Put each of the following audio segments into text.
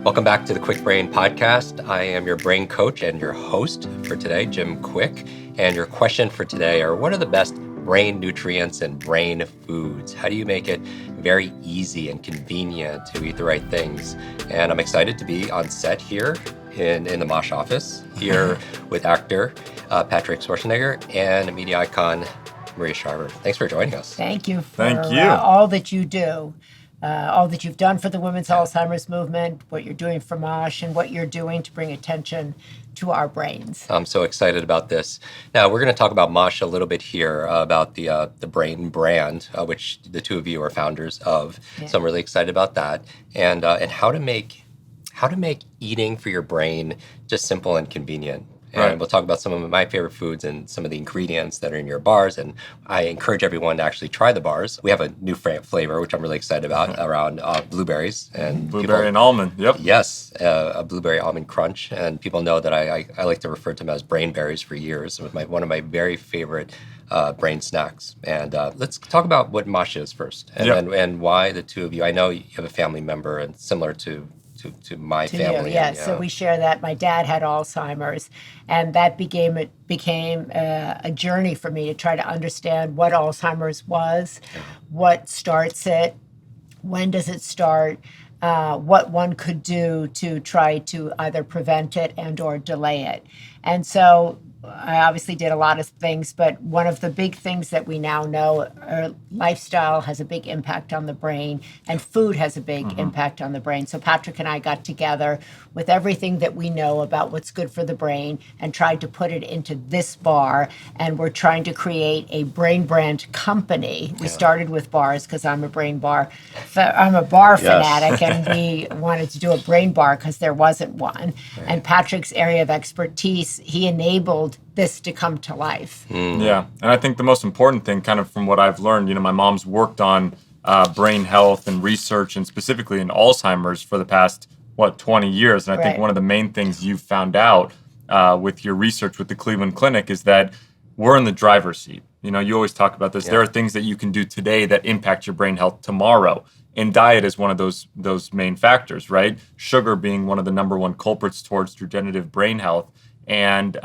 Welcome back to the Kwik Brain Podcast. I am your brain coach and your host for today, Jim Kwik. And your question for today are, what are the best brain nutrients and brain foods? How do you make it very easy and convenient to eat the right things? And I'm excited to be on set here in the MOSH office, here with actor Patrick Schwarzenegger and media icon Maria Shriver. Thanks for joining us. Thank you for all that you do. All that you've done for the women's Alzheimer's movement, what you're doing for MOSH, and what you're doing to bring attention to our brains. I'm so excited about this. Now, we're going to talk about MOSH a little bit here, about the brain brand, which the two of you are founders of. Yeah. So I'm really excited about that, and how to make eating for your brain just simple and convenient. And we'll talk about some of my favorite foods and some of the ingredients that are in your bars. And I encourage everyone to actually try the bars. We have a new flavor, which I'm really excited about, around blueberries. And blueberry and almond, yep. Yes, a blueberry almond crunch. And people know that I like to refer to them as brain berries for years. It was one of my very favorite brain snacks. And let's talk about what MOSH is first, and why the two of you. I know you have a family member and similar to my family. Yes, so we share that. My dad had Alzheimer's, and that became a journey for me to try to understand what Alzheimer's was, what starts it, when does it start, what one could do to try to either prevent it and or delay it. And so I obviously did a lot of things, but one of the big things that we now know, lifestyle has a big impact on the brain, and food has a big impact on the brain. So Patrick and I got together with everything that we know about what's good for the brain and tried to put it into this bar, and we're trying to create a brain brand company. We started with bars because I'm a bar fanatic, and we wanted to do a brain bar because there wasn't one. Right. And Patrick's area of expertise, he enabled this to come to life. Yeah, and I think the most important thing, kind of from what I've learned, my mom's worked on brain health and research, and specifically in Alzheimer's for the past, 20 years. And I think one of the main things you've found out with your research with the Cleveland Clinic is that we're in the driver's seat. You always talk about this. Yeah. There are things that you can do today that impact your brain health tomorrow. And diet is one of those main factors, right? Sugar being one of the number one culprits towards degenerative brain health. And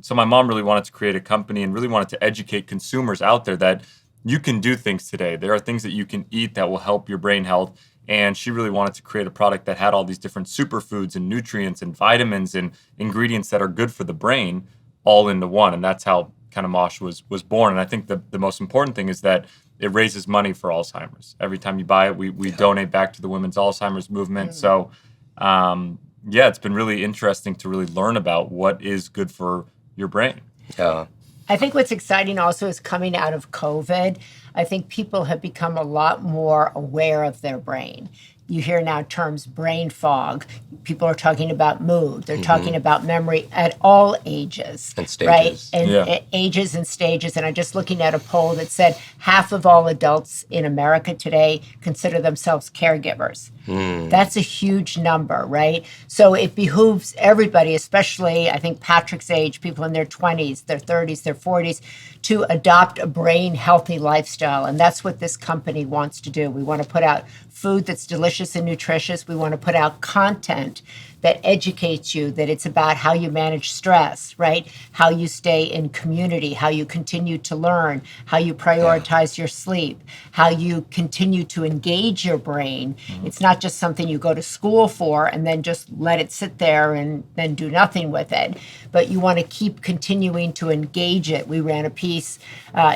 so my mom really wanted to create a company and really wanted to educate consumers out there that you can do things today. There are things that you can eat that will help your brain health. And she really wanted to create a product that had all these different superfoods and nutrients and vitamins and ingredients that are good for the brain all into one. And that's how kind of MOSH was born. And I think the most important thing is that it raises money for Alzheimer's. Every time you buy it, we donate back to the women's Alzheimer's movement. So it's been really interesting to really learn about what is good for your brain. Yeah. I think what's exciting also is coming out of COVID, I think people have become a lot more aware of their brain. You hear now terms brain fog. People are talking about mood. They're talking about memory at all ages. And stages. Right? And ages and stages. And I'm just looking at a poll that said half of all adults in America today consider themselves caregivers. That's a huge number, right? So it behooves everybody, especially I think Patrick's age, people in their 20s, their 30s, their 40s, to adopt a brain healthy lifestyle. And that's what this company wants to do. We want to put out food that's delicious and nutritious. We want to put out content that educates you, that it's about how you manage stress, right? How you stay in community, how you continue to learn, how you prioritize your sleep, how you continue to engage your brain. It's not just something you go to school for and then just let it sit there and then do nothing with it. But you want to keep continuing to engage it. We ran a piece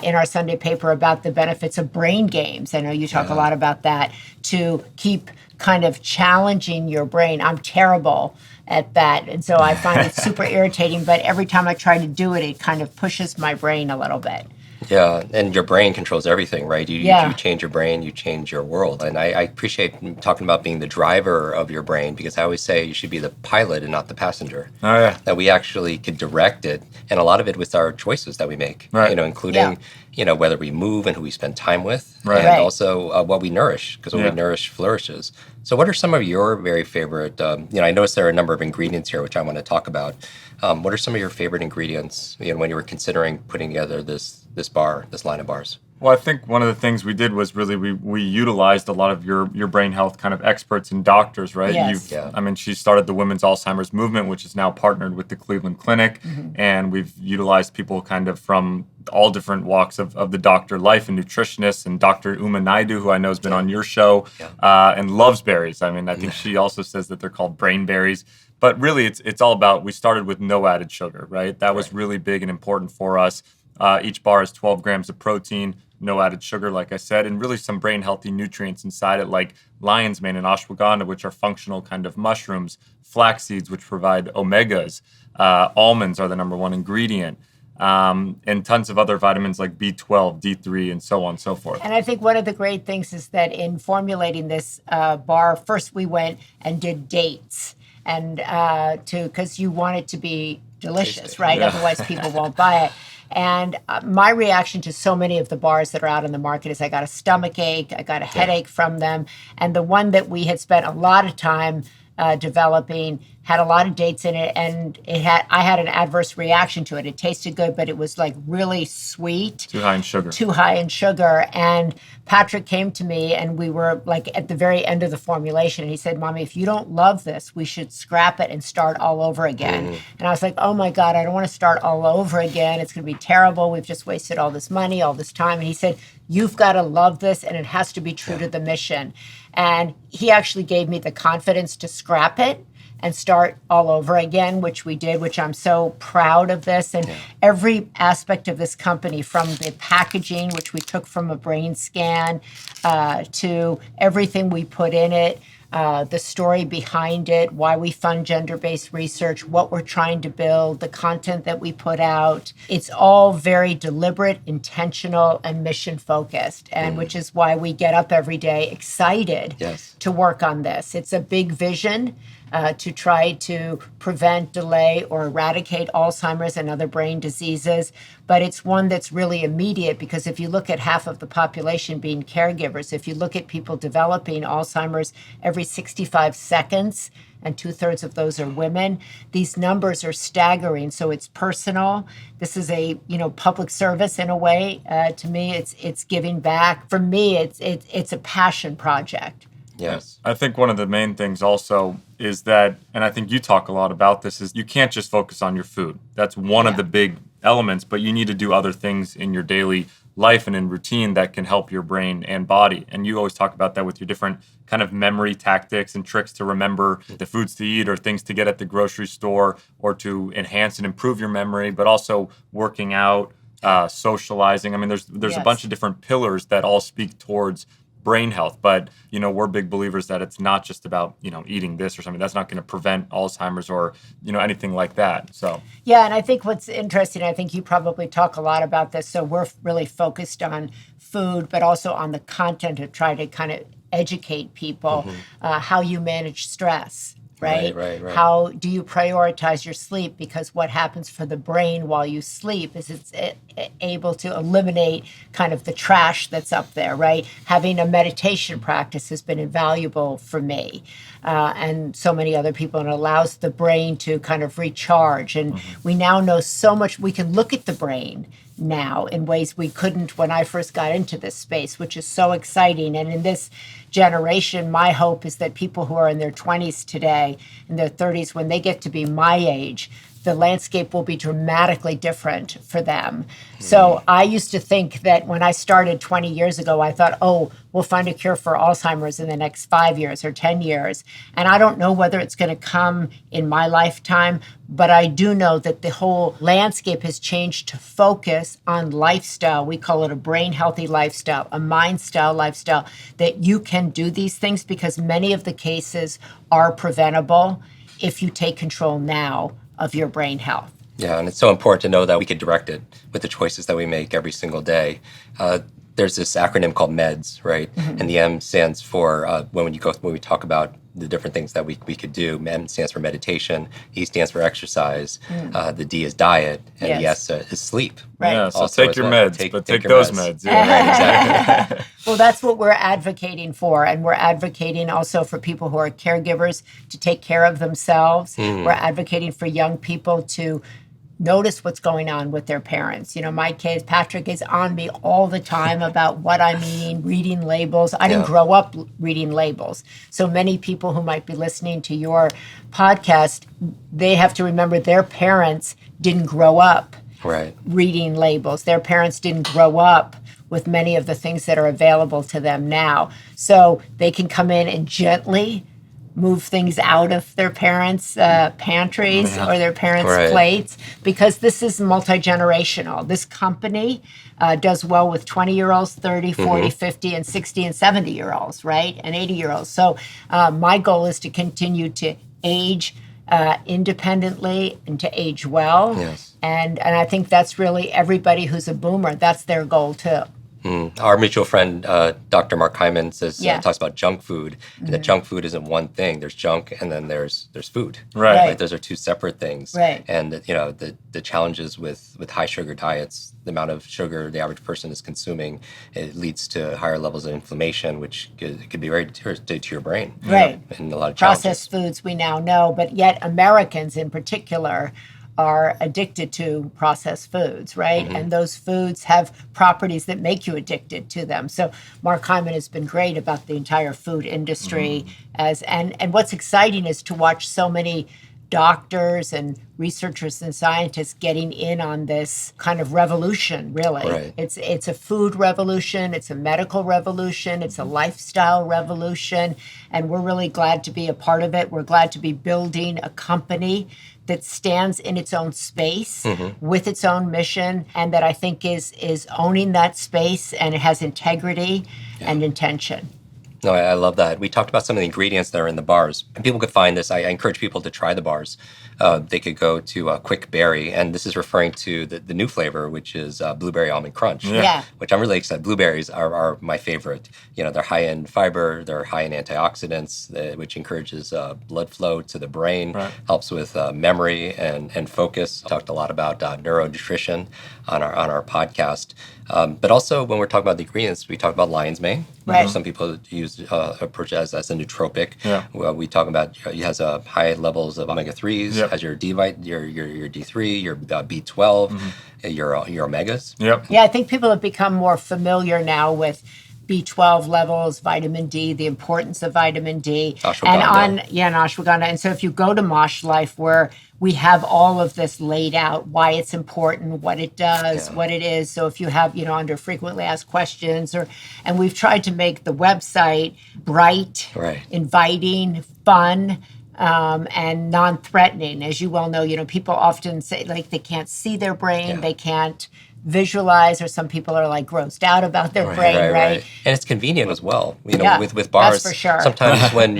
in our Sunday paper about the benefits of brain games. I know you talk a lot about that, to keep kind of challenging your brain. I'm terrible at that. And so I find it super irritating. But every time I try to do it, it kind of pushes my brain a little bit. Yeah, and your brain controls everything, right? You change your brain, you change your world. And I appreciate talking about being the driver of your brain, because I always say you should be the pilot and not the passenger. Oh, yeah. That we actually could direct it. And a lot of it with our choices that we make, including, whether we move and who we spend time with, and also what we nourish, because what we nourish flourishes. So what are some of your very favorite, I noticed there are a number of ingredients here, which I want to talk about. What are some of your favorite ingredients, when you were considering putting together this line of bars? Well, I think one of the things we did was really we utilized a lot of your brain health kind of experts and doctors, right? Yes. I mean, she started the Women's Alzheimer's Movement, which is now partnered with the Cleveland Clinic, and we've utilized people kind of from all different walks of the doctor life and nutritionists, and Dr. Uma Naidu, who I know has been on your show, and loves berries. I mean, I think she also says that they're called brain berries. But really, it's all about, we started with no added sugar, right? That was really big and important for us. Each bar is 12 grams of protein, no added sugar, like I said, and really some brain healthy nutrients inside it, like lion's mane and ashwagandha, which are functional kind of mushrooms, flax seeds, which provide omegas, almonds are the number one ingredient, and tons of other vitamins like B12, D3, and so on and so forth. And I think one of the great things is that in formulating this bar, first we went and did dates, and because you want it to be delicious, tasty, right? Yeah. Otherwise, people won't buy it. And my reaction to so many of the bars that are out on the market is I got a stomach ache, I got a headache from them. And the one that we had spent a lot of time developing had a lot of dates in it, and I had an adverse reaction to it. It tasted good, but it was like really sweet. Too high in sugar. Too high in sugar. And Patrick came to me, and we were like at the very end of the formulation, and he said, "Mommy, if you don't love this, we should scrap it and start all over again." And I was like, "Oh my God, I don't want to start all over again. It's going to be terrible. We've just wasted all this money, all this time." And he said, "You've got to love this, and it has to be true to the mission." And he actually gave me the confidence to scrap it and start all over again, which we did, which I'm so proud of this. And every aspect of this company, from the packaging, which we took from a brain scan, to everything we put in it, the story behind it, why we fund gender-based research, what we're trying to build, the content that we put out. It's all very deliberate, intentional, and mission-focused, and which is why we get up every day excited to work on this. It's a big vision to try to prevent, delay, or eradicate Alzheimer's and other brain diseases. But it's one that's really immediate, because if you look at half of the population being caregivers, if you look at people developing Alzheimer's every 65 seconds, and 2/3 of those are women, these numbers are staggering. So it's personal. This is a public service in a way. To me, it's giving back. For me, it's a passion project. Yes. I think one of the main things also is that, and I think you talk a lot about this, is you can't just focus on your food. That's one of the big elements, but you need to do other things in your daily life and in routine that can help your brain and body. And you always talk about that with your different kind of memory tactics and tricks to remember the foods to eat or things to get at the grocery store, or to enhance and improve your memory, but also working out, socializing. I mean, there's a bunch of different pillars that all speak towards brain health, but we're big believers that it's not just about eating this or something. That's not going to prevent Alzheimer's or anything like that. So and I think what's interesting, I think you probably talk a lot about this, so we're really focused on food, but also on the content to try to kind of educate people how you manage stress. Right? How do you prioritize your sleep? Because what happens for the brain while you sleep is it's able to eliminate kind of the trash that's up there, right? Having a meditation practice has been invaluable for me and so many other people, and it allows the brain to kind of recharge. And we now know so much. We can look at the brain now in ways we couldn't when I first got into this space, which is so exciting. And in this generation, my hope is that people who are in their 20s today, in their 30s, when they get to be my age, the landscape will be dramatically different for them. So I used to think that when I started 20 years ago, I thought, we'll find a cure for Alzheimer's in the next 5 years or 10 years. And I don't know whether it's going to come in my lifetime, but I do know that the whole landscape has changed to focus on lifestyle. We call it a brain healthy lifestyle, a mindstyle lifestyle, that you can do these things because many of the cases are preventable if you take control now of your brain health. Yeah, and it's so important to know that we can direct it with the choices that we make every single day. There's this acronym called MEDS, right? And the M stands for when we talk about the different things that we could do. M stands for meditation, E stands for exercise, the D is diet, and the S is sleep. Right. Yeah, so take your meds, but take those meds. Yeah, right, exactly. Well, that's what we're advocating for. And we're advocating also for people who are caregivers to take care of themselves. We're advocating for young people to notice what's going on with their parents. My kids, Patrick is on me all the time about what I'm eating, reading labels. I didn't grow up reading labels. So many people who might be listening to your podcast, they have to remember their parents didn't grow up reading labels. Their parents didn't grow up with many of the things that are available to them now. So they can come in and gently move things out of their parents' pantries or their parents' plates, because this is multi-generational. This company does well with 20-year-olds, 30, 40, 50, and 60 and 70-year-olds, right? And 80-year-olds. So my goal is to continue to age independently and to age well. Yes. And I think that's really everybody who's a boomer, that's their goal too. Our mutual friend, Dr. Mark Hyman, talks about junk food, and that junk food isn't one thing. There's junk, and then there's food. Right. Those are two separate things. Right. And the challenges with high sugar diets, the amount of sugar the average person is consuming, it leads to higher levels of inflammation, which could be very detrimental to your brain. Right. And a lot of challenges. Processed foods we now know, but yet Americans in particular are addicted to processed foods, right? And those foods have properties that make you addicted to them. So Mark Hyman has been great about the entire food industry and what's exciting is to watch so many doctors and researchers and scientists getting in on this kind of revolution, really. Right. It's a food revolution, it's a medical revolution, it's a lifestyle revolution, and we're really glad to be a part of it. We're glad to be building a company that stands in its own space with its own mission, and that I think is owning that space, and it has integrity and intention. No, I love that. We talked about some of the ingredients that are in the bars. And people could find this. I encourage people to try the bars. They could go to Kwik Berry, and this is referring to the new flavor, which is Blueberry Almond Crunch, which I'm really excited. Blueberries are my favorite. They're high in fiber, they're high in antioxidants, which encourages blood flow to the brain, helps with memory and focus. Talked a lot about neuronutrition on our podcast. But also, when we're talking about the ingredients, we talk about lion's mane. Right. Some people approach it as a nootropic. We talk about it has high levels of omega-3s, has your your D3, your B12, your omegas. Yeah, I think people have become more familiar now with B12 levels, vitamin D, the importance of vitamin D. Ashwagandha. And ashwagandha. And so if you go to MOSH Life, where we have all of this laid out, why it's important, what it does, what it is. So if you have, under frequently asked questions, and we've tried to make the website bright, inviting, fun, and non-threatening. As you well know, people often say like they can't see their brain, they can't visualize, or some people are like grossed out about their brain, right? And it's convenient as well. With bars, that's for sure. Sometimes when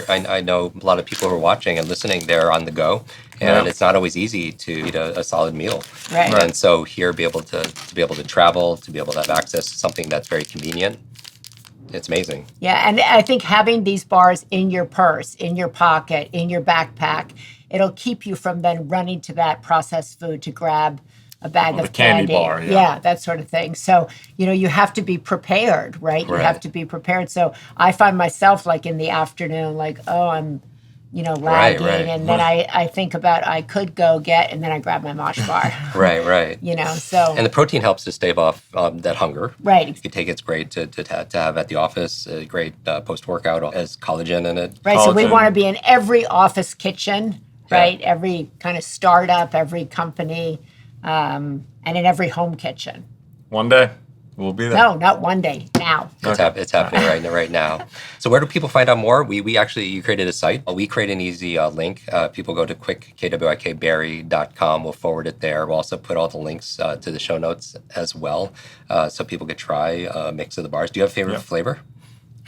I know a lot of people who are watching and listening, they're on the go, and it's not always easy to eat a solid meal. Right. And so here, be able to travel, to be able to have access to something that's very convenient. It's amazing. Yeah, and I think having these bars in your purse, in your pocket, in your backpack, it'll keep you from then running to that processed food to grab a bag of candy bar, that sort of thing. So, you have to be prepared, right? You have to be prepared. So I find myself like in the afternoon, like, oh, I'm, lagging. And then I think about I could go get, and then I grab my MOSH bar. Right. So. And the protein helps to stave off that hunger. Right. You can take it's great to have at the office, great post-workout, has collagen in it. Right, so we want to be in every office kitchen, right? Every kind of startup, every company, and in every home kitchen. One day we'll be there. No, not one day. Now. It's happening right now. So where do people find out more? You created a site. We create an easy link. People go to kwikberry.com. We'll forward it there. We'll also put all the links to the show notes as well, so people could try a mix of the bars. Do you have a favorite flavor?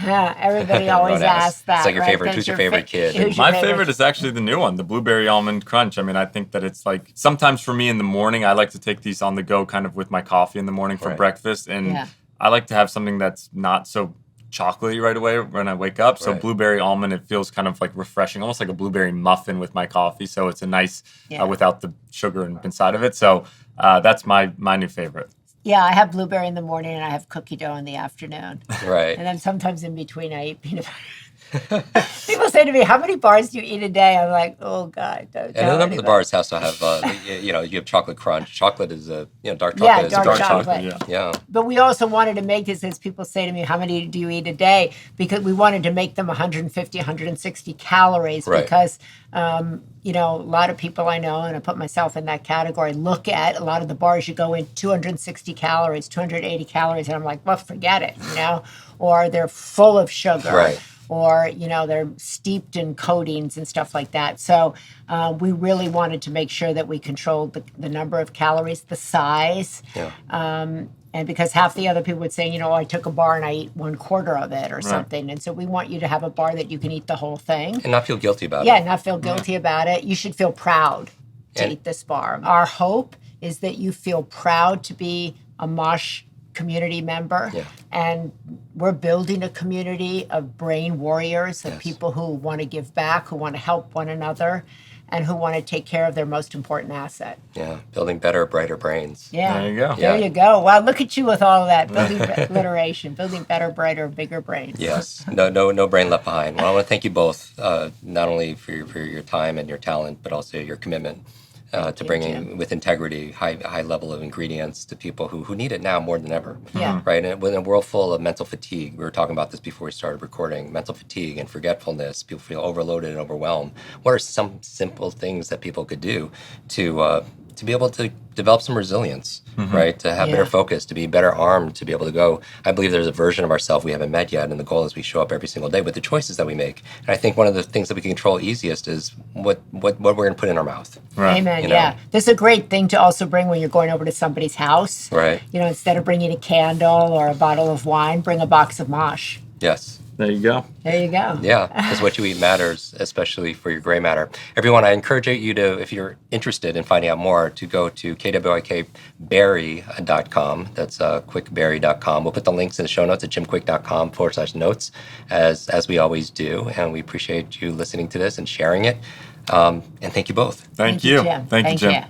Everybody always asks that. It's like your right? favorite. Who's your favorite kid? My favorite is actually the new one, the Blueberry Almond Crunch. I mean, I think that it's like sometimes for me in the morning, I like to take these on the go kind of with my coffee in the morning for breakfast. And I like to have something that's not so chocolatey right away when I wake up. So blueberry almond, it feels kind of like refreshing, almost like a blueberry muffin with my coffee. So it's a nice without the sugar inside of it. So that's my new favorite. Yeah, I have blueberry in the morning and I have cookie dough in the afternoon. Right. And then sometimes in between I eat peanut butter. People say to me, "How many bars do you eat a day?" I'm like, "Oh God, don't And a number of the anybody." bars has to have, you have chocolate crunch. Chocolate is dark chocolate Yeah, is dark a dark chocolate. Yeah. But we also wanted to make this, as people say to me, "How many do you eat a day?" Because we wanted to make them 150, 160 calories. Right. Because a lot of people I know, and I put myself in that category, look at a lot of the bars you go in 260 calories, 280 calories, and I'm like, well, forget it, or they're full of sugar. Right. Or, they're steeped in coatings and stuff like that. So we really wanted to make sure that we controlled the number of calories, the size. Yeah. And because half the other people would say, I took a bar and I ate 1/4 of it or something. And so we want you to have a bar that you can eat the whole thing. And not feel guilty about it. Yeah, not feel guilty about it. You should feel proud to eat this bar. Our hope is that you feel proud to be a MOSH community member. Yeah. And we're building a community of brain warriors, of people who want to give back, who want to help one another, and who want to take care of their most important asset. Yeah, building better, brighter brains. Yeah. There you go. There you go. Wow, look at you with all of that. Building alliteration, building better, brighter, bigger brains. Yes, no brain left behind. Well, I want to thank you both, not only for your time and your talent, but also your commitment to bringing with integrity high level of ingredients to people who need it now more than ever. Yeah. Right. And in a world full of mental fatigue, we were talking about this before we started recording. Mental fatigue and forgetfulness. People feel overloaded and overwhelmed. What are some simple things that people could do to be able to develop some resilience, right? To have better focus, to be better armed, to be able to go. I believe there's a version of ourselves we haven't met yet, and the goal is we show up every single day with the choices that we make. And I think one of the things that we can control easiest is what we're going to put in our mouth. Right. Amen. Yeah. This is a great thing to also bring when you're going over to somebody's house. Right. Instead of bringing a candle or a bottle of wine, bring a box of MOSH. Yes. There you go. There you go. Yeah, because what you eat matters, especially for your gray matter. Everyone, I encourage you to, if you're interested in finding out more, to go to kwikberry.com. That's kwikberry.com. We'll put the links in the show notes at jimkwik.com/notes, as we always do. And we appreciate you listening to this and sharing it. And thank you both. Thank you. Jim. Thank you, Jim.